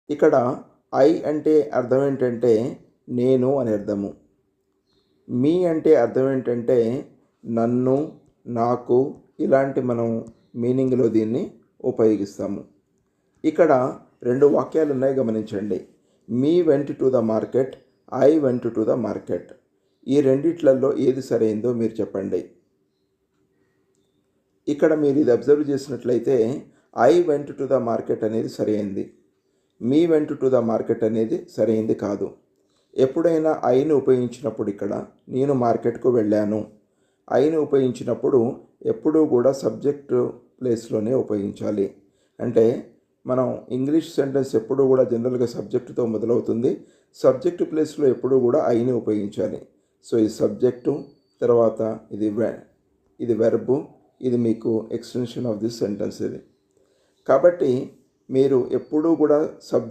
ఇక్కడ ఐ అంటే అర్థం ఏంటంటే నేను అని అర్థము. మీ అంటే అర్థం ఏంటంటే నన్ను, నాకు, ఇలాంటి మనం మీనింగ్లో దీన్ని ఉపయోగిస్తాము. ఇక్కడ 2 వాక్యాలు ఉన్నాయి, గమనించండి. Me went to the market, I went to the market. ఈ రెండిట్లలో ఏది సరైందో మీరు చెప్పండి. ఇక్కడ మీరు ఇది అబ్జర్వ్ చేసినట్లయితే I went to the market అనేది సరైంది. మీ వెంట్ టు ద మార్కెట్ అనేది సరైంది కాదు. ఎప్పుడైనా ఐని ఉపయోగించినప్పుడు ఇక్కడ నేను మార్కెట్కు వెళ్ళాను, ఐని ఉపయోగించినప్పుడు ఎప్పుడూ కూడా సబ్జెక్టు ప్లేస్లోనే ఉపయోగించాలి. అంటే మనం ఇంగ్లీష్ సెంటెన్స్ ఎప్పుడూ కూడా జనరల్గా సబ్జెక్టుతో మొదలవుతుంది. సబ్జెక్టు ప్లేస్లో ఎప్పుడూ కూడా ఐని ఉపయోగించాలి. సో ఈ సబ్జెక్టు, తర్వాత ఇది వెర్బు, ఇది మీకు ఎక్స్టెన్షన్ ఆఫ్ దిస్ సెంటెన్స్ ఇది. కాబట్టి మీరు ఎప్పుడూ కూడా సబ్జెక్ట్